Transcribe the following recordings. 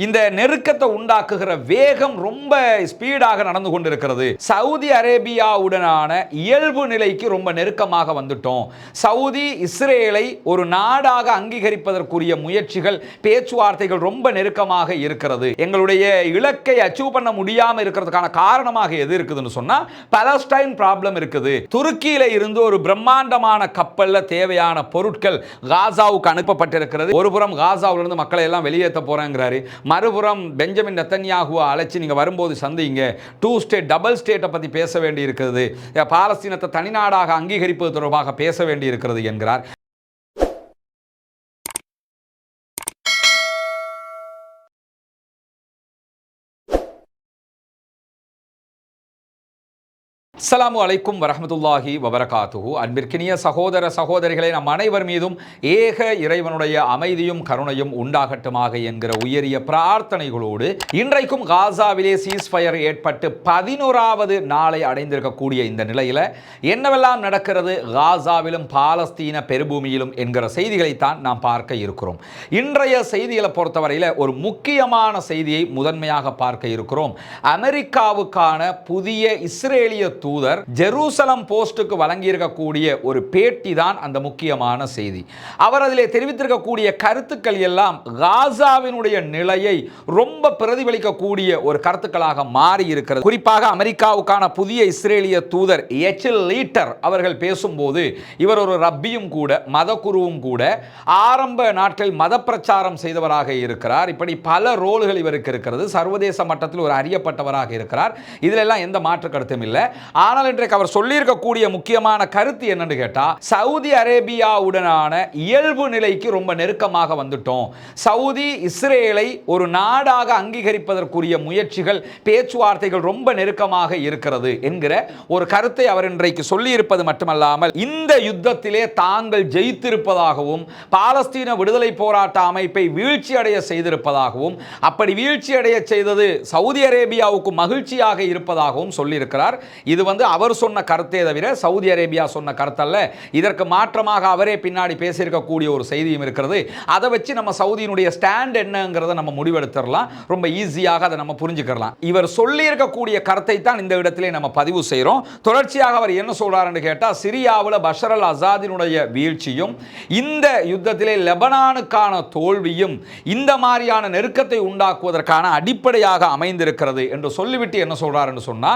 இந்த நெருக்கத்தை உண்டாக்குகிற வேகம் ரொம்ப ஸ்பீடாக நடந்து கொண்டிருக்கிறது. சவுதி அரேபியாவுடனான இயல்பு நிலைக்கு ரொம்ப நெருக்கமாக வந்துட்டோம். சவுதி இஸ்ரேலை ஒரு நாடாக அங்கீகரிப்பதற்குரிய முயற்சிகள், பேச்சுவார்த்தைகள் ரொம்ப நெருக்கமாக இருக்கிறது. எங்களுடைய இலக்கை அச்சீவ் பண்ண முடியாம இருக்கிறதுக்கான காரணமாக எது இருக்குதுன்னு சொன்னா பாலஸ்டைன் ப்ராப்ளம் இருக்குது. துருக்கியில இருந்து ஒரு பிரம்மாண்டமான கப்பல்ல தேவையான பொருட்கள் காசாவுக்கு அனுப்பப்பட்டிருக்கிறது. ஒருபுறம் காசாவிலிருந்து இருந்து மக்களை எல்லாம் வெளியேற்ற போறேங்கிறாரு, மறுபுறம் பெஞ்சமின் நெத்தன்யாகுவை அழைச்சி நீங்க வரும்போது சந்திங்க, 2 ஸ்டேட் டபுள் ஸ்டேட்டை பத்தி பேச வேண்டி இருக்கிறது, பாலஸ்தீனத்தை தனிநாடாக அங்கீகரிப்பது தொடர்பாக பேச வேண்டி இருக்கிறது என்கிறார். அஸ்ஸலாமு அலைக்கும் வரஹ்மத்துல்லாஹி வபரகாத்துஹு. அன்பிற்கினிய சகோதர சகோதரிகளை, நம் அனைவர் மீதும் ஏக இறைவனுடைய அமைதியும் கருணையும் உண்டாகட்டுமாக என்கிற உயரிய பிரார்த்தனைகளோடு இன்றைக்கும் காசாவிலே சீஸ்ஃபயர் ஏற்பட்டு 11வது நாளை அடைந்திருக்கக்கூடிய இந்த நிலையில் என்னவெல்லாம் நடக்கிறது காசாவிலும் பாலஸ்தீன பெருபூமியிலும் என்கிற செய்திகளைத்தான் நாம் பார்க்க இருக்கிறோம். இன்றைய செய்திகளை பொறுத்தவரையில் ஒரு முக்கியமான செய்தியை முதன்மையாக பார்க்க இருக்கிறோம். அமெரிக்காவுக்கான புதிய இஸ்ரேலிய தூதர் ஜெருசலம் போஸ்டுக்கு வழங்கியிருக்கக்கூடிய ஒரு பேட்டி தான் அந்த முக்கியமான செய்தி. அவர் அதிலே தெரிவித்திருக்கக்கூடிய கருத்துக்கள் எல்லாம் காசாவினுடைய நிலையை ரொம்ப பிரதிபலிக்கக்கூடிய ஒரு கருத்துக்களாக மாறி இருக்கிறது. குறிப்பாக அமெரிக்காவுக்கான புதிய இஸ்ரேலிய தூதர் எச்எல் லீட்டர் அவர்கள் பேசும்போது, இவர் ஒரு ரப்பியும் கூட, மதகுருவும் கூட, ஆரம்ப நாட்களில் மத பிரச்சாரம் செய்தவராக இருக்கிறார். இப்படி பல ரோல்கள் இவருக்கு இருக்கிறது. சர்வதேச மட்டத்தில் ஒரு அறியப்பட்டவராக இருக்கிறார். இதிலெல்லாம் எந்த மாற்று கருத்தும் இல்லை. ஆனால் இன்றைக்கு அவர் சொல்லியிருக்கக்கூடிய முக்கியமான கருத்து என்னன்னு கேட்டா, சவுதி அரேபியாவுடனான இயல்பு நிலைக்கு ரொம்ப நெருக்கமாக வந்துட்டோம். சவுதி இஸ்ரேலை ஒரு நாடாக அங்கீகரிப்பதற்குரிய முயற்சிகள், பேச்சுவார்த்தைகள் ரொம்ப நெருக்கமாக இருக்கிறது என்கிற ஒரு கருத்தை அவர் இன்றைக்கு சொல்லியிருப்பது மட்டுமல்லாமல், இந்த யுத்தத்திலே தாங்கள் ஜெயித்திருப்பதாகவும், பாலஸ்தீன விடுதலை போராட்ட அமைப்பை வீழ்ச்சி அடைய செய்திருப்பதாகவும், அப்படி வீழ்ச்சி அடைய செய்தது சவுதி அரேபியாவுக்கு மகிழ்ச்சியாக இருப்பதாகவும் சொல்லியிருக்கிறார். இது அவர் சொன்ன கருத்தே தவிர சவுதி அரேபியா சொன்ன கருத்தல்ல. இதற்கு மாற்றமாக அவரே பின்னாடி பேசியிருக்கக்கூடிய ஒரு செய்தியும் இருக்கிறது. அதை வச்சு நம்ம சவுதியினுடைய ஸ்டாண்ட் என்னங்கிறத நம்ம முடிவெடுத்துடலாம். ரொம்ப ஈஸியாக அதை நம்ம புரிஞ்சுக்கலாம். இவர் சொல்லி இருக்கக்கூடிய கருத்தை தான் இந்த இடத்திலே நம்ம பதிவு செய்கிறோம். தொடர்ச்சியாக அவர் என்ன சொல்றாருன்னு கேட்டால், சிரியாவில் பஷர் அல் அசாதினுடைய வீழ்ச்சியும், இந்த யுத்தத்திலே லெபனானுக்கான தோல்வியும் இந்த மாதிரியான நெருக்கத்தை உண்டாக்குவதற்கான அடிப்படையாக அமைந்திருக்கிறது என்று சொல்லிவிட்டு என்ன சொல்றாருன்னு சொன்னா,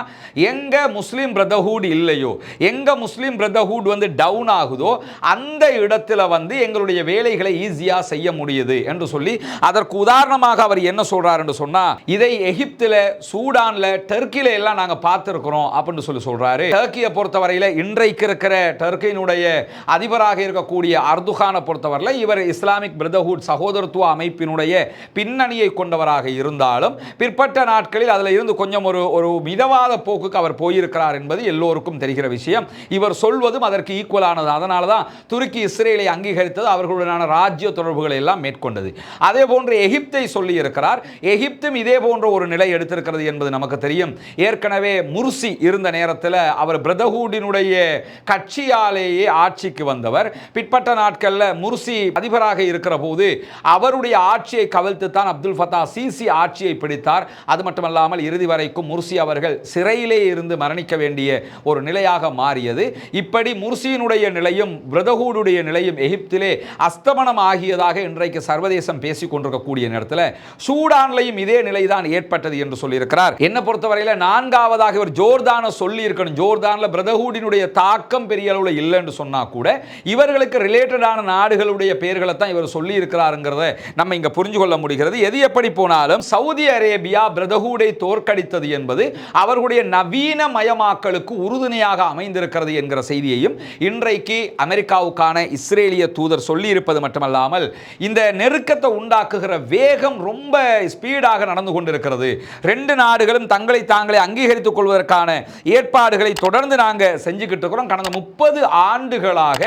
எங்க முஸ்லிம் பிரதர்ஹுட் இல்லையோ, எங்க முஸ்லிம் பிரதர்ஹுட் டவுன் ஆகுதோ, அந்த இடத்துல எங்களுடைய வேலைகளை ஈஸியா செய்ய முடியுது என்று சொல்லி, அதற்கு உதாரணமாக அவர் என்ன சொல்றார் என்று சொன்னா, இதை எகிப்தில, சூடான்ல, டர்க்கில எல்லாம் நாங்க பார்த்திருக்கிறோம் அப்படின்னு சொல்றாரு. டர்க்கியை பொறுத்தவரையில இன்றைக்கு இருக்கிற டர்க்கியினுடைய அதிபராக இருக்கக்கூடிய அர்துகானை பொறுத்தவரையில் இவர் இஸ்லாமிக் பிரதர்ஹுட் சகோதரத்துவ அமைப்பினுடைய பின்னணியை கொண்டவராக இருந்தாலும், பிற்பட்ட நாட்களில் அதில் இருந்து கொஞ்சம் ஒரு மிதவாத போக்குக்கு அவர் போயிருக்கிறார் என்பது எல்லோருக்கும் தெரிகிற விஷயம். இவர் சொல்வதும் அதற்கு ஈக்குவலானது. அதனால தான் துருக்கி இஸ்ரேலை அங்கீகரித்தது, அவர்களுடனான ராஜ்ய தொடர்புகளை எல்லாம் மேற்கொண்டது. அதே போன்று எகிப்தை சொல்லி இருக்கிறார். எகிப்தும் இதே போன்ற ஒரு நிலை எடுத்திருக்கிறது என்பது நமக்கு தெரியும். ஏற்கனவே முர்சி இருந்த நேரத்தில் அவர் பிரதர்ஹுடினுடைய கட்சியாலேயே ஆட்சிக்கு வந்தவர். பிற்பட்ட நாட்களில் முர்சி அதிபராக இருக்கிற போது அவருடைய ஆட்சியை கவிழ்த்து தான் அப்துல் ஃபத்தா சிசி ஆட்சியை பிடித்தார். அது மட்டுமல்லாமல் இறுதி வரைக்கும் முர்சி அவர்கள் சிறையிலே இருந்து மரணிக்க வேண்டிய ஒரு நிலையாக மாறியது. இப்படி முர்சியினுடைய நிலையும் பிரதர்ஹுடைய நிலையும் எகிப்திலே அஸ்தமனம் ஆகியதாக இன்றைக்கு சர்வதேசம் பேசிக் கொண்டிருக்கக்கூடிய நேரத்தில் சூடான்லையும் இதே நிலைதான் ஏற்பட்டது என்று சொல்லியிருக்கிறார். என்ன பொறுத்தவரையில் நான்காவதாக இவர் ஜோர்தானை சொல்லி இருக்கணும். ஜோர்தான்ல பிரதர்ஹுடினுடைய தாக்கம் பெரிய அளவில் இல்லை என்று சொன்னா கூட இவர்களுக்கு ரிலேட்டடான நாடுகளுடைய பெயர்களை தான் இவர் சொல்லி இருக்கிறாருங்கிறத நம்ம இங்க புரிஞ்சு கொள்ள முடிகிறது. எது எப்படி போனாலும் சவுதி அரேபியா பிரதர்ஹுடை தோற்கடித்தது என்பது அவர்களுடைய நவீன மயமாக்கலுக்கு உறுதுணையாக அமைந்திருக்கிறது என்கிற செய்தியையும் இன்றைக்கு அமெரிக்காவுக்கான இஸ்ரேலிய தூதர் சொல்லி இருப்பது மட்டுமல்லாமல், இந்த நெருக்கத்தை உண்டாக்குகிற வேகம் ரொம்ப ஸ்பீடாக நடந்து கொண்டிருக்கிறது. 2 நாடுகளும் தங்களை தாங்களே அங்கீகரித்துக் கொள்வதற்கான ஏற்பாடுகளை தொடர்ந்து நாங்கள் செஞ்சுக்கிட்டு இருக்கிறோம். கடந்த 30 ஆண்டுகளாக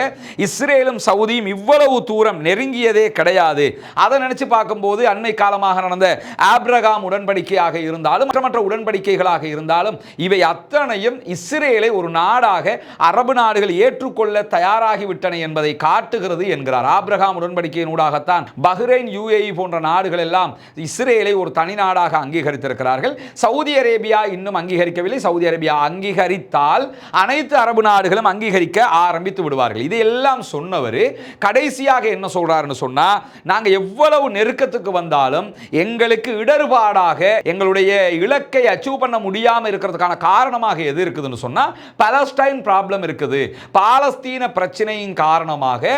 இஸ்ரேலும் சவுதியும் இவ்வளவு தூரம் நெருங்கியதே கிடையாது. அதை நினைச்சு பார்க்கும்போது அண்மை காலமாக நடந்த ஆப்ரகாம் உடன்படிக்கையாக இருந்தாலும் மற்ற உடன்படிக்கைகளாக இருந்தாலும் இவை அத்தனையும் காரியம் இஸ்ரேலை ஒரு நாடாக அரபு நாடுகள் ஏற்றுக்கொள்ள தயாராகிவிட்டன என்பதை காட்டுகிறது என்கிறார். ஆபிரகாம் உடன்படிக்கையினூடாகத்தான் பஹ்ரைன், யுஏஇ போன்ற நாடுகள் எல்லாம் இஸ்ரேலை ஒரு தனி நாடாக அங்கீகரித்திருக்கிறார்கள். சவுதி அரேபியா இன்னும் அங்கீகரிக்கவில்லை. சவுதி அரேபியா அங்கீகரித்தால் அனைத்து அரபு நாடுகளும் அங்கீகரிக்க ஆரம்பித்து விடுவார்கள். இதையெல்லாம் சொன்னவர் கடைசியாக என்ன சொல்றாருன்னு சொன்னா, நாங்க எவ்வளவு நெருக்கத்துக்கு வந்தாலும் எங்களுக்கு இடர்பாடாக எங்களுடைய இலக்கை அச்சீவ் பண்ண முடியாம இருக்கிறதுக்கான காரணமாக எது இருக்குதுன்னு சொன்னா பாலஸ்டைன் ப்ராப்ளம் இருக்குது. பாலஸ்தீன பிரச்சனையின் காரணமாக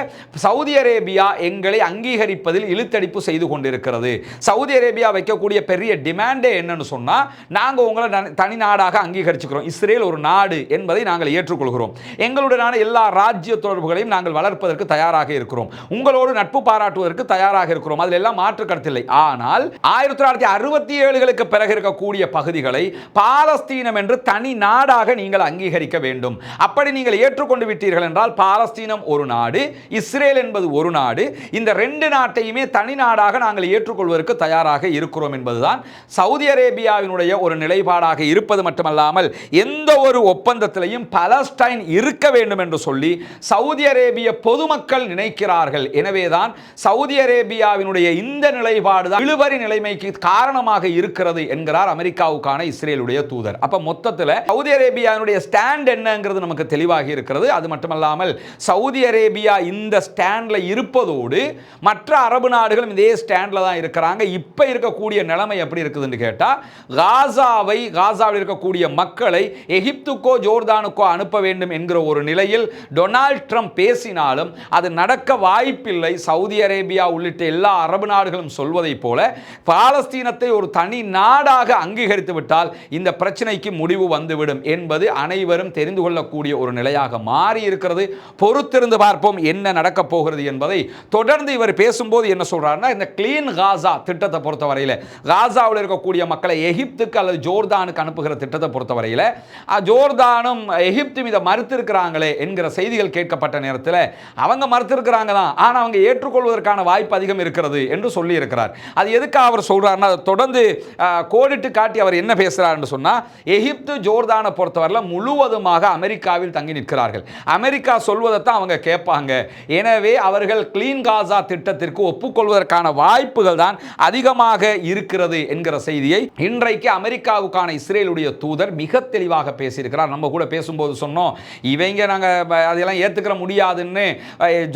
சவுதி அரேபியா எங்களை அங்கீகரிப்பதில் இழுத்தடிப்பு செய்து கொண்டிருக்கிறது. சவுதி அரேபியா வைக்கக்கூடிய பெரிய டிமாண்டே என்னன்னு சொன்னா, நாங்க உங்களை தனி நாடாக அங்கீகரிச்சுக்கிறோம், இஸ்ரேல் ஒரு நாடு என்பதை நாங்கள் ஏற்றுக்கொள்கிறோம், எங்களுடனான எல்லா ராஜ்ய தொடர்புகளையும் நாங்கள் வளர்ப்பதற்கு தயாராக இருக்கிறோம், உங்களோடு நட்பு பாராட்டுவதற்கு தயாராக இருக்கிறோம், அதில் எல்லாம் மாற்று கருத்தில்லை. ஆனால் 1967களுக்கு பிறகு இருக்கக்கூடிய பகுதிகளை பாலஸ்தீனம் என்று தனி நாடாக நீங்கள் அங்கீகரிக்க வேண்டும். அப்படி நீங்கள் ஏற்றுக்கொண்டு விட்டீர்கள் என்றால் பாலஸ்தீனம் ஒரு நாடு, இஸ்ரேல் என்பது ஒரு நாடு, இந்த ரெண்டு நாட்டையுமே தனி நாடாக நாங்கள் ஏற்றுக்கொள்வதற்கு தயாராக இருக்கிறோம் என்பதுதான் சவுதி அரேபியாவினுடைய ஒரு நிலைப்பாடாக இருப்பது மட்டுமல்லாமல், எந்த ஒரு ஒப்பந்தத்திலையும் பாலஸ்டைன் இருக்க வேண்டும் என்று சொல்லி சவுதி அரேபிய பொதுமக்கள் நினைக்கிறார்கள். எனவேதான் சவுதி அரேபியாவினுடைய இந்த நிலைப்பாடு தான் இழுபறி நிலைமைக்கு காரணமாக இருக்கிறது என்கிறார் அமெரிக்காவுக்கான இஸ்ரேலுடைய தூதர். அப்ப மொத்தத்தில் சவுதி அரேபியாவினுடைய ஸ்டாண்ட் என்னங்கிறது நமக்கு தெளிவாக இருக்கிறது. அது மட்டுமல்லாமல் சவுதி அரேபியா இந்த ஸ்டாண்ட்ல இருப்பதோடு மற்ற அரபு நாடுகளும் இதே ஸ்டாண்ட்ல தான் இருக்கிறாங்க. இப்ப இருக்கக்கூடிய நிலைமை எப்படி இருக்குதுன்னு கேட்டா, காசாவில் இருக்கக்கூடிய மக்களை எகிப்துக்கோ ஜோர்தானுக்கோ அனுப்ப வேண்டும் என்கிற ஒரு நிலையில் டொனால்ட் ட்ரம்ப் பேசினாலும் அது நடக்க வாய்ப்பில்லை. சவுதி அரேபியா உள்ளிட்ட எல்லா அரபு நாடுகளும் சொல்வதை போல பாலஸ்தீனத்தை ஒரு தனி நாடாக அங்கீகரித்து விட்டால் இந்த பிரச்சனைக்கு முடிவு வந்துவிடும் என்பது அனைவரும் தெரிந்து கொள்ளக்கூடிய ஒரு நிலையாக மாறி இருக்கிறது. பொறுத்திருந்து பார்ப்போம் என்ன நடக்க போகிறது என்பதை. தொடர்ந்து இவர் பேசும்போது என்ன சொல்றாருன்னா, இந்த கிளீன் காசா திட்டத்தை பொறுத்தவரையில் காசாவில் இருக்கக்கூடிய மக்களை எகிப்துக்கு அல்லது ஜோர்தானுக்கு அனுப்புகிற திட்டத்தை பொறுத்தவரையில் ஜோர்தானும் எகிப்தும் இதை மறுத்திருக்கிறாங்களே என்கிற செய்திகள் கேட்கப்பட்ட நேரத்தில் அவங்க மறுத்திருக்கிறாங்க தான், ஆனால் அவங்க ஏற்றுக்கொள்வதற்கான வாய்ப்பு அதிகம் இருக்கிறது என்று சொல்லி இருக்கிறார். அது எதுக்காக அவர் சொல்றாருன்னா, தொடர்ந்து கோடிட்டு காட்டி அவர் என்ன பேசுறார் என்று சொன்னா, எகிப்து ஜோர்தானை பொறுத்தவரையில் முழுவதுமாக அமெரிக்காவில் தங்கி நிற்கிறார்கள், அமெரிக்கா சொல்வதைத்தான் அவங்க கேட்பாங்க, எனவே அவர்கள் கிளீன் காசா திட்டத்திற்கு ஒப்புக்கொள்வதற்கான வாய்ப்புகள் தான் அதிகமாக இருக்கிறது என்கிற செய்தியை இன்றைக்கு அமெரிக்காவுக்கான இஸ்ரேலுடைய தூதர் மிக தெளிவாக பேசியிருக்கிறார். நம்ம கூட பேசும்போது சொன்னோம், இவங்க நாங்கள் அதெல்லாம் ஏற்றுக்கிற முடியாதுன்னு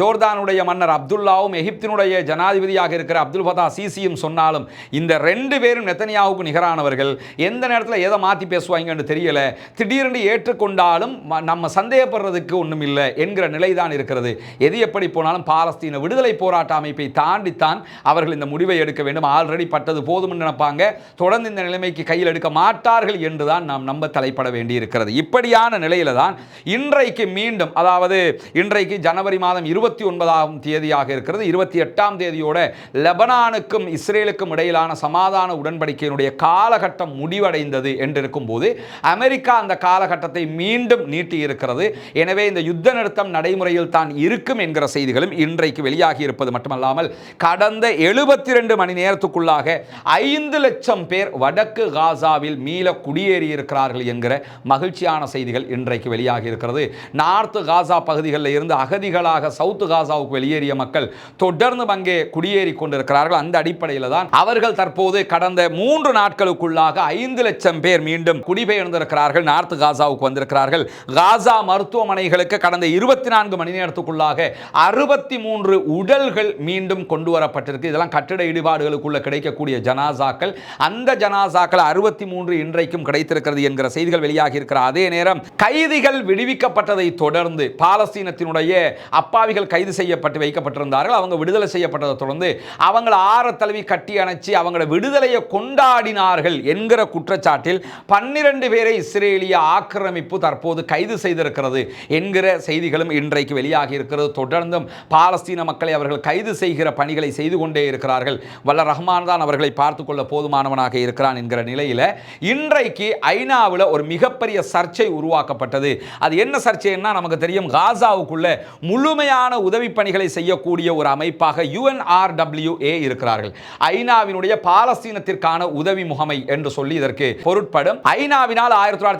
ஜோர்தானுடைய மன்னர் அப்துல்லாவும் எகிப்தினுடைய ஜனாதிபதியாக இருக்கிற அப்துல் ஃபதா சிசியும் சொன்னாலும் இந்த ரெண்டு பேரும் நெத்தனியாவுக்கு நிகரானவர்கள், எந்த நேரத்தில் எதை மாற்றி பேசுவாங்கன்னு தெரியல, திடீரென்று ஏற்றுக்கொண்டாலும் நம்ம சந்தேகப்படுறதுக்கு ஒன்றும் இல்லை என்கிற நிலைதான் இருக்கிறது. எது எப்படி போனாலும் பாலஸ்தீன விடுதலை போராட்ட அமைப்பை தாண்டித்தான் அவர்கள் இந்த முடிவை எடுக்க வேண்டும். ஆல்ரெடி பட்டது போதும் நினைப்பாங்க, தொடர்ந்து இந்த நிலைமைக்கு கையில் எடுக்க மாட்டார்கள் என்றுதான் நாம் நம்ப தலைப்பட வேண்டி இருக்கிறது. இப்படியான நிலையில தான் இன்றைக்கு மீண்டும், அதாவது இன்றைக்கு ஜனவரி மாதம் 29ஆம் தேதியாக இருக்கிறது, 28ஆம் தேதியோட லெபனானுக்கும் இஸ்ரேலுக்கும் இடையிலான சமாதான உடன்படிக்கையினுடைய காலகட்டம் முடிவடைந்தது என்றிருக்கும் போது அமெரிக்கா அந்த காலகட்டத்தை மீண்டும் நீட்டி இருக்கிறது. எனவே இந்த யுத்த நிறுத்தம் நடைமுறையில் தான் இருக்கும் என்கிற செய்திகளும் இன்றைக்கு வெளியாகி இருப்பது மட்டுமல்லாமல், கடந்த 72 மணி நேரத்துக்குள்ளாக 5 லட்சம் பேர் வடக்கு காசாவில் மீள குடியேறி இருக்கிறார்கள் என்கிற மகிழ்ச்சியான செய்திகள் இன்றைக்கு வெளியாகி இருக்கிறது. நார்த் காசா பகுதிகளில் இருந்து அகதிகளாக சவுத் காசாவுக்கு வெளியேறிய மக்கள் தொடர்ந்து அங்கே குடியேறி கொண்டிருக்கிறார்கள். அந்த அடிப்படையில் தான் அவர்கள் தற்போது கடந்த 3 நாட்களுக்குள்ளாக 5 லட்சம் பேர் மீண்டும் குடிபெயர்ந்திருக்கிறார்கள், நார்த் காசாவுக்கு வந்திருக்கிறார்கள். காசா மருத்துவமனைகளுக்கு கடந்த 24 மணி நேரத்துக்குள்ளாக 63 உடல்கள் மீண்டும் கொண்டு வரப்பட்டிருக்கு. இதெல்லாம் கட்டிட இடிபாடுகளுக்குள்ள கிடைக்கக்கூடிய ஜனாசாக்கள். அந்த ஜனாசாக்கள் 63 இன்றைக்கும் கிடைத்திருக்கிறது என்கிற செய்திகள் வெளியாகி இருக்கிற அதே நேரம், கைதிகள் விடுவிக்கப்பட்டதை தொடர்ந்து பாலஸ்தீனத்தினுடைய அப்பாவிகள் கைது செய்யப்பட்டு வைக்கப்பட்டிருந்தார்கள். அவங்க விடுதலை செய்யப்பட்டதை தொடர்ந்து அவங்களை ஆற தழுவி கட்டி அணைச்சி அவங்களோட விடுதலையை கொண்டாடினார்கள் என்கிற குற்றச்சாட்டில் 12 பேரை இஸ்ரேலிய ஆக்கிரமிப்பு தற்போது கைது செய்திருக்கிறது என்கிற செய்திகளும் இன்றைக்கு வெளியாகி இருக்கிறது. தொடர்ந்தும் பாலஸ்தீன மக்களை அவர்கள் கைது செய்கிற பணிகளை செய்து கொண்டே இருக்கிறார்கள். வல்ல ரஹ்மான் தான் அவர்களை பார்த்துக் கொள்ள போதுமானவனாக இருக்கிறான் என்கிற நிலையில் இன்றைக்கு ஐநாவில் ஒரு மிகப்பெரிய சர்ச்சை உருவாக்கப்பட்டது. அது என்ன சர்ச்சைன்னா, நமக்கு தெரியும், காசாவுக்குள்ள முழுமையான உதவி பணிகளை செய்யக்கூடிய ஒரு அமைப்பாக UNRWA இருக்கிறார்கள். ஐநாவினுடைய பாலஸ்தீனத்திற்கான உதவி முகமை என்று சொல்லி இதற்கு பொருட்படும். ஐநாவினால்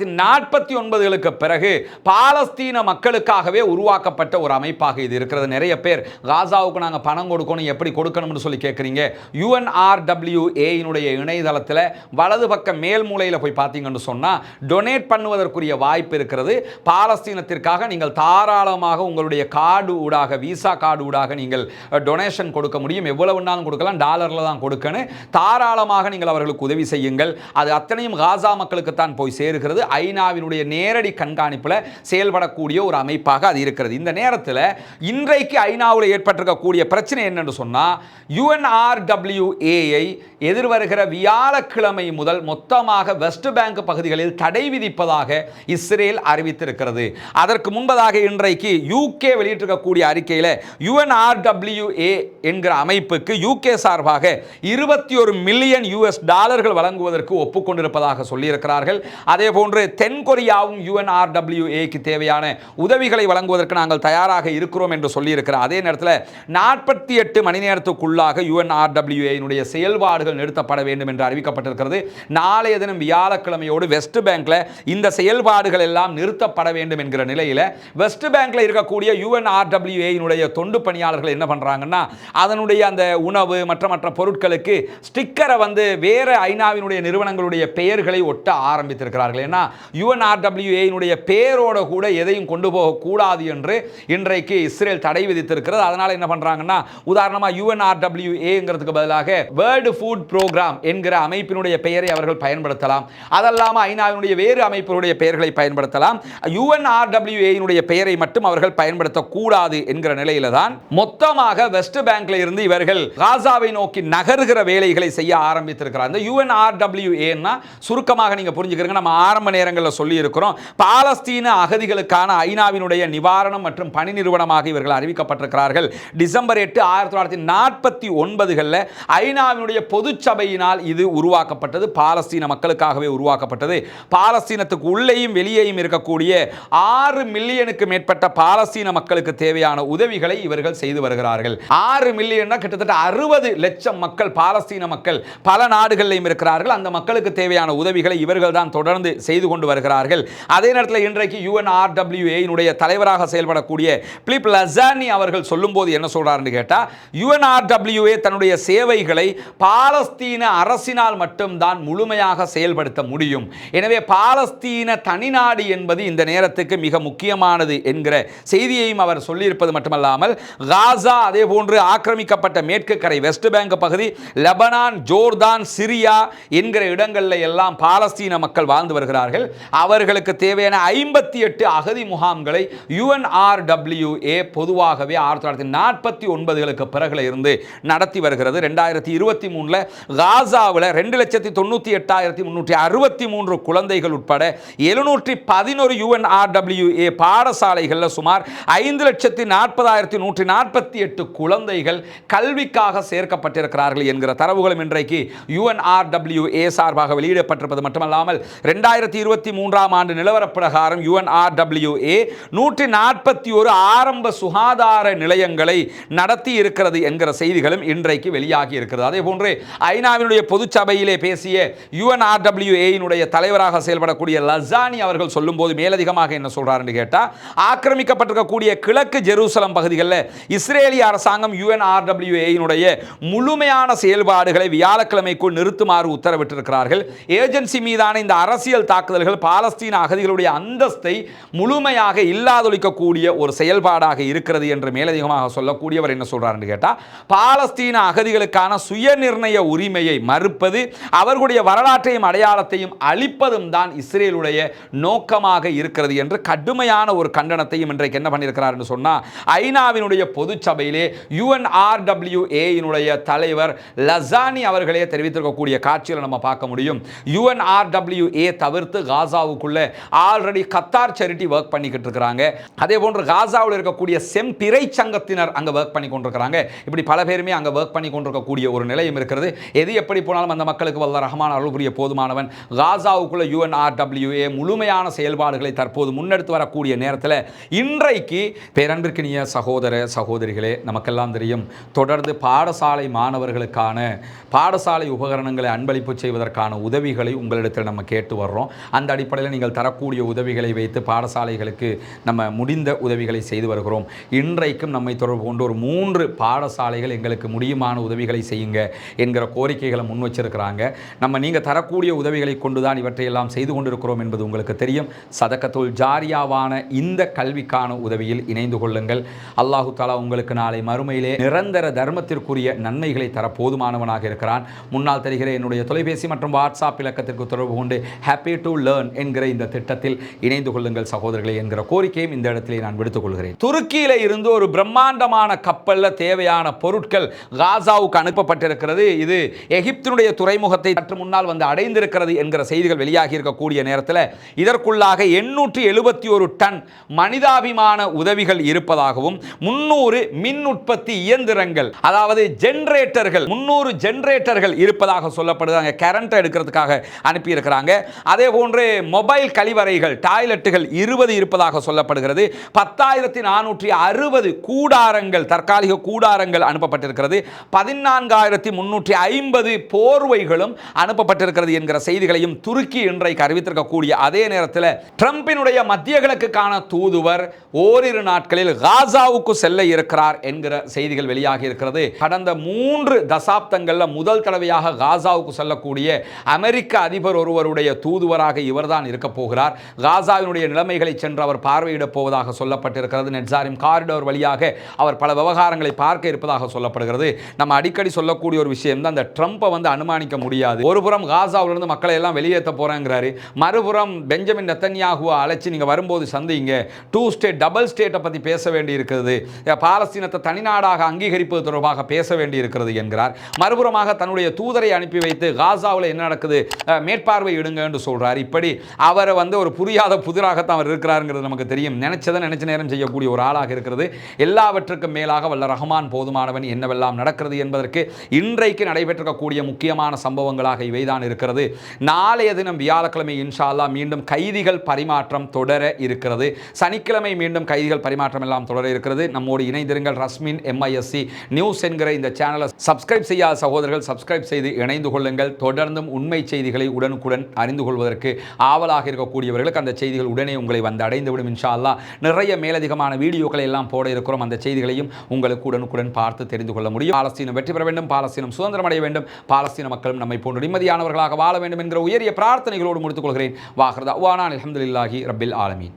1949களுக்கு பிறகு பாலஸ்தீன மக்களுக்காகவே உருவாக்கப்பட்ட ஒரு அமைப்பாக இது இருக்கிறது. நிறைய பேர் காசாவுக்கு நாங்கள் பணம் கொடுக்கணும், எப்படி கொடுக்கணும்னு சொல்லி கேட்குறீங்க. UNRWA இணையதளத்தில் வலது பக்க மேல் மூலையில் போய் பார்த்தீங்கன்னு சொன்னால் டொனேட் பண்ணுவதற்குரிய வாய்ப்பு இருக்கிறது. பாலஸ்தீனத்திற்காக நீங்கள் தாராளமாக உங்களுடைய கார்டு ஊடாக, விசா கார்டு ஊடாக நீங்கள் டொனேஷன் கொடுக்க முடியும். எவ்வளவுனாலும் கொடுக்கலாம், டாலரில் தான் கொடுக்கணும். தாராளமாக நீங்கள் அவர்களுக்கு உதவி செய்யுங்கள். அது அத்தனையும் காசா மக்களுக்கு தான் போய் சேருகிறது. ஐநாவினுடைய நேரடி கண்காணிப்பில் செயல்படக்கூடிய ஒரு அமைப்பாக அது இருக்கிறது. இந்த நேரத்தில் இன்றைக்கு ஐநாவில் ஏற்பட்டிருக்கக்கூடிய பிரச்சனை என்னன்னு சொன்னால், UNRWA-ஐ எதிர்வருகிற வியாழக்கிழமை முதல் மொத்தமாக வெஸ்ட் பேங்க் பகுதிகளில் தடை விதிப்பதாக இஸ்ரேல் அறிவித்திருக்கிறது. அதற்கு முன்பதாக இன்றைக்கு UK வெளியிட்டிருக்கக்கூடிய அறிக்கையில் UNRWA என்கிற அமைப்புக்கு UK சார்பாக 21 மில்லியன் US வழங்குவதற்கு ஒப்புக்கொண்டிருப்பதாக சொல்லியிருக்கிறார்கள். அதே போன்று தென்கொரியாவும் UNRWA-க்கு தேவையான உதவிகளை வழங்குவதற்கு நாங்கள் தயாராக இருக்கிறோம் என்று சொல்லியிருக்கிறார். அதே நேரத்தில் 48 மணி நேரத்துக்குள்ளாக UNRWA-னுடைய செயல்பாடுகள் நிறுத்தப்பட வேண்டும் என்று அறிவிக்கப்பட்டிருக்கிறது. நாளைய தினம் வியாழக்கிழமையோடு வெஸ்ட் பேங்க்ல இந்த செயல்பாடுகள் எல்லாம் நிறுத்தப்பட வேண்டும் என்கிற நிலையில் வெஸ்ட் பேங்க்ல இருக்கக்கூடிய UNRWA-னுடைய தொண்டு பணியாளர்கள் என்ன பண்றாங்கன்னா, அதனுடைய அந்த உணவு மற்ற பொருட்களுக்கு ஸ்டிக்கரை வேற ஐநாவினுடைய நிறுவனங்களுடைய பெயர்களை ஒட்ட ஆரம்பித்திருக்கிறார்கள். ஏன்னா UNRWA-னுடைய பெயரோட கூட எதையும் கொண்டு போக கூடாது என்று இன்றைக்கு இஸ்ரேல் தடை விதித்திருக்கிறது. அதனால என்ன பண்றாங்கன்னா, உதாரணமா UNRWA-ங்கிறதுக்கு பதிலாக வேர்ல்ட் ஃபுட் புரோகிராம் என்கிற அமைப்பினுடைய பெயரை அவர்கள் பயன்படுத்தலாம். அதல்லாம ஐநாவினுடைய வேறு அமைப்புடைய பெயர்களை பயன்படுத்தலாம். UNRWA-னுடைய பெயரை மட்டும் அவர்கள் பயன்படுத்தக்கூடாது என்கிற நிலையில தான் மொத்தமாக வெஸ்ட் பேங்க்ல இருந்து இவர்கள் காசாவை நோக்கி நகர்கிற வேலைகளை செய்ய ஆரம்பித்திருக்கிறார். இந்த UNRWA-னா சுருக்கமாக நீங்க புரிஞ்சுக்கிறீங்க, நம்ம ஆரம்ப நேரங்களில் சொல்லி இருக்கிறோம், பாலஸ்தீன அகதிகளுக்கான ஐநாவினுடைய நிவாரணம் மற்றும் பணி நிறுவனமாக இவர்கள் அறிவிக்கப்பட்டிருக்கிறார்கள். டிசம்பர் 8, 1949களில் ஐநாவினுடைய பொதுச்சபையினால் இது உருவாக்கப்பட்டது. பாலஸ்தீன மக்களுக்காகவே உருவாக்கப்பட்டது. பாலஸ்தீனத்துக்கு உள்ளேயும் வெளியேயும் இருக்கக்கூடிய 6 மில்லியனுக்கு மேற்பட்ட பாலஸ்தீன மக்களுக்கு தேவையான உதவிகளை இவர்கள் செய்து வருகிறார்கள். 6 மில்லியன் கிட்டத்தட்ட 60 லட்சம் மக்கள், பாலஸ்தீன மக்கள் பல நாடுகளிலும் இருக்கிறார்கள். அந்த மக்களுக்கு தேவையான உதவிகளை இவர்கள் தான் தொடர்ந்து செய்து கொண்டு வருகிறார்கள். அதே நேரத்தில் இன்றைக்கு UNRWA-னுடைய தலைவராக செயல்படக்கூடிய பிலிப் லசானி அவர்கள் சொல்லும்போது என்ன சொல்றாருன்னு கேட்டா, UNRWA தன்னுடைய சேவைகளை பாலஸ்தீன அரசினால் மட்டும்தான் முழுமையாக செயல்படுத்த முடியும். எனவே பாலஸ்தீன தனிநாடு என்பது இந்த நேரத்துக்கு மிக முக்கியமானது என்கிற செய்தியையும் அவர் சொல்லியிருப்பது மட்டுமல்லாமல், காசா அதே போன்று ஆக்கிரமிக்கப்பட்ட மேற்கு கரை வெஸ்ட் பேங்க் பகுதி, லெபனான், ஜோர்தான், சிரியா என்கிற இடங்களில் எல்லாம் பாலஸ்தீன மக்கள் வாழ்ந்து வருகிறார்கள். அவர்களுக்கு தேவையான 58 அகதி முகாம்களை UNRWA பொதுவாகவே 1949களுக்கு பிறகுல இருந்து நடத்தி வருகிறது. 2023 காசாவில் 2,98,363 குழந்தைகள் உட்பட 711 UNRWA பாடசாலைகளில் சுமார் 5,40,148 குழந்தைகள் கல்விக்காக சேர்க்கப்பட்டிருக்கிறார்கள் என்கிற தரவுகளும் இன்றைக்கு UNRWA சார்பாக வெளியிடப்பட்டிருப்பது மட்டுமல்லாமல், 2023ஆம் ஆண்டு நிலவர பிரகாரம் UNRWA 141 ஆரம்ப சுகாதார நிலையங்களை நடத்தி இருக்கிறது என்கிற செய்திகளும் இன்றைக்கு வெளியாகி இருக்கிறது. அதே போன்று ஐநாவினுடைய பொதுச்சபையிலே பேசிய UNRWA-னுடைய தலைவராக செயல்படக்கூடிய லசானி அவர்கள் சொல்லும்போது மேலதிகமாக என்ன சொல்றாருன்னு கேட்டா, ஆக்கிரமிக்கப்பட்டிருக்கக்கூடிய கிழக்கு ஜெருசலம் பகுதிகளில் இஸ்ரேலிய அரசாங்கம் UNRWA-னுடைய முழுமையான செயல்பாடுகளை வியாழக்கிழமைக்குள் நிறுத்துமாறு உத்தரவிட்டிருக்கிறார்கள். ஏஜென்சி மீதான இந்த அரசியல் தாக்குதல்கள் பாலஸ்தீன அகதிகளுடைய அந்தஸ்தை முழுமையாக இல்லாதொழிக்கக்கூடிய ஒரு செயல்பாடாக இருக்கிறது என்று மேலதிகமாக சொல்லக்கூடியவர் என்ன சொல்றாருன்னு கேட்டா, பாலஸ்தீன அகதிகளுக்கான சுயநிர்ணய உரிமையை மறுப்பது, அவர்களுடைய வரலாற்றையும் அடையாளத்தையும் அழிப்பதும் தான் இஸ்ரேலுடைய நோக்கமாக இருக்கிறது என்று கடுமையான ஒரு கண்டனத்தையும் இன்றைக்கு என்ன பண்ணியிருக்கிறார் என்று சொன்னா, ஐநாவினுடைய பொதுச்சபையிலே UNRWA-னுடைய தலைவர் லசானி அவர்களே தெரிவித்திருக்கக்கூடிய காட்சியில் நம்ம பார்க்க முடியும். UNRWA தவிர்த்து காசாவுக்குள்ள ஆல்ரெடி கத்தார் சேரிட்டி வர்க் பண்ணிக்கிட்டு இருக்கிறாங்க. அதே போன்று காசாவில் இருக்கக்கூடிய செம்பிறை சங்கத்தினர் அங்க வர்க் பண்ணி கொண்டிருக்கிறாங்க. இப்படி பல பேருமே அங்க வர்க் பண்ணி கொண்டிருக்கக்கூடிய ஒரு நிலையும் இருக்கிறது. எது எப்படி போனாலும் அந்த மக்களுக்கு வல்ல ரஹ்மான் அருள் புரிய போதுமானவன். காசாவுக்குள்ள UNRWA முழுமையான செயல்பாடுகளை தற்போது முன்னெடுத்து வரக்கூடிய நேரத்தில் இன்றைக்கு பேரன்பிற்கினிய சகோதர சகோதரிகளே, நமக்கெல்லாம் தெரியும், தொடர்ந்து பாடசாலை மாணவர்களுக்கான பாடசாலை உபகரணங்களை அன்பளிப்பு செய்வதற்கான உதவிகளை உங்களிடத்தில் நம்ம கேட்டு வர்றோம். அந்த அடிப்படையில் நீங்கள் தரக்கூடிய உதவிகளை வைத்து பாடசாலைகளுக்கு நம்ம முடிந்த உதவிகளை செய்து வருகிறோம். இன்றைக்கும் நம்மை தொடர்பு கொண்டு ஒரு 3 பாடசாலைகள் எங்களுக்கு முடியுமான உதவிகளை செய்யுங்க என்கிற கோரிக்கைகளை முன் வச்சிருக்கிறாங்க. நீங்கள் தரக்கூடிய உதவிகளை கொண்டுதான் இவற்றையெல்லாம் செய்து கொண்டிருக்கிறோம் என்பது உங்களுக்கு தெரியும். சதக்கத்துல் ஜாரியாவான இந்த கல்விக்கான உதவியில் இணைந்து கொள்ளுங்கள். அல்லாஹு தஆலா உங்களுக்கு நாளை மறுமையிலே நிரந்தர தர்மத்திற்குரிய நன்மைகளை தர போதுமானவனாக இருக்கிறான். முன்னால் தெரிகிற என்னுடைய தொலைபேசி மற்றும் வாட்ஸ்அப் இலக்கத்திற்கு தொடர்பு கொண்டு ஹாப்பி டு லேர்ன் என்கிற இந்த திட்டத்தில் இணைந்து கொள்ளுங்கள் சகோதரர்களே என்கிற கோரிக்கையும் இந்த இடத்திலே நான் விடுத்துக் கொள்கிறேன். துருக்கியில இருந்து ஒரு பிரம்மாண்டமான கப்பல்ல தேவையான பொருட்கள் காசாவுக்கு அனுப்பப்பட்டிருக்கிறது. இது எகிப்தினுடைய துறைமுகத்தை சற்று முன்னால் வந்து அடைந்திருக்கிறது என்கிற செய்திகள் வெளியாகி இருக்கக்கூடிய நேரத்தில் இதற்குள்ளாக 871 டன் மனிதாபிமான உதவிகள் இருப்பதாகவும் 300 மின் உற்பத்தி இயந்திரங்கள், அதாவது ஜெனரேட்டர்கள், 300 ஜெனரேட்டர்கள் இருப்பதாக சொல்லப்படுது. கரண்ட் எடுக்கிறதுக்காக அனுப்பி இருக்கிறாங்க. அதே போன்று மொபைல் கழிவறைகள், டாய்லெட்டுகள் 20 இருப்பதாக சொல்லப்படுகிறது. 10,460 கூடாரங்கள், தற்காலிக கூடாரங்கள் அனுப்பப்பட்டிருக்கிறது. 14,350 போர்வைகளும் அனுப்பப்பட்டிருக்கிறது என்கிற செய்திகளையும் துருக்கி இன்றைக்கு அறிவித்திருக்கக்கூடிய அதே நேரத்தில் ட்ரம்பினுடைய மத்திய கிழக்குக்கான தூதுவர் ஓரிரு நாட்களில் காசாவுக்கு செல்ல இருக்கிறார் என்கிற செய்திகள் வெளியாகி இருக்கிறது. கடந்த 3 தசாப்தங்களில் முதல் தடவையாக காசாவுக்கு செல்லக்கூடிய அமெரிக்க அதிபர் ஒருவருடைய தூதுவராக இவர்தான் இருக்க போகிறார். காசாவினுடைய நிலைமைகளை சென்று அவர் பார்வையிடப் போவதாக சொல்லப்பட்டிருக்கிறது. நெட்சாரிம் காரிடோர் வழியாக அவர் பல விவகாரங்களை பார்க்க இருப்பதாக சொல்லப்படுகிறது. நம்ம அடிக்கடி சொல்லக்கூடிய ஒரு விஷயம் தான், இந்த ட்ரம்பை அனுமானிக்க முடியாது. ஒருபுறம் காசாவிலிருந்து மக்களை எல்லாம் வெளியேற்ற போறேங்கிறாரு, மறுபுறம் பெஞ்சமின் நெத்தன்யாகுவை அழைச்சி நீங்க வரும்போது சந்திங்க, 2 ஸ்டேட் டபுள் ஸ்டேட்டை பத்தி பேச வேண்டி இருக்கிறது, பாலஸ்தீனத்தை தனிநாடாக அங்கீகரிப்பது தொடர்பாக பேச வேண்டி இருக்கிறது என்கிறார். மறுபுறமாக தன்னுடைய தூதரை அனுப்பி வைத்து காசாவில் என்ன நடக்குது மேற்பார்வை இடுங்க என்று சொல்றார். இப்படி அவரை ஒரு புரியாத புதிராகத்தான் அவர் இருக்கிறாருங்கிறது நமக்கு தெரியும். நினைச்சதை நினைச்ச நேரம் செய்யக்கூடிய ஒரு ஆளாக இருக்கிறது. எல்லாவற்றுக்கும் மேலாக வல்ல ரஹ்மான் போதுமானவன். என்னவெல்லாம் நடக்கிறது என்பதற்கு இன்றைக்கு நடைபெற்றிருக்கக்கூடிய முக்கியமான சம்பவங்களாக இவைதான் இருக்கிறது. நாளைய தினம் வியாழக்கிழமை இன்ஷா அல்லாஹ் மீண்டும் கைதிகள் பரிமாற்றம் தொடர இருக்கிறது. சனிக்கிழமை மீண்டும் கைதிகள் பரிமாற்றம் எல்லாம் தொடர இருக்கிறது. நம்மோடு இணைந்திருங்கள். ரஸ்மின் MISC நியூஸ் என்கிற இந்த சேனலை சப்ஸ்கிரைப் செய்யாத சகோதரர்கள் சப்ஸ்கிரைப் செய்து இணைந்து கொள்ளுங்கள். தொடர்ந்தும் உண்மை செய்திகளை உடனுக்குடன் அறிந்து கொள்வதற்கு ஆவலாக இருக்கக்கூடியவர்களுக்கு அந்த செய்திகள் உடனே உங்களை அடைந்துவிடும் இன்ஷா அல்லாஹ். நிறைய மேலதிகமான வீடியோக்களை எல்லாம் போட இருக்கிறோம். அந்த செய்திகளையும் உங்களுக்கு உடனுக்குடன் பார்த்து தெரிந்து கொள்ள முடியும். பாலஸ்தீனம் வெற்றி பெற வேண்டும், பாலஸ்தீனம் சுதந்திரம் அடைய வேண்டும், பாலஸ்தீன மக்களும் நம்மை போன்று நிம்மதியானவர்களாக வாழ வேண்டும் என்கிற உயரிய பிரார்த்தனைகளோடு முடித்துக் கொள்கிறேன். வாஹ்ரதா வானா அல்ஹம்துலில்லாஹி ரப்பில் ஆலமீன்.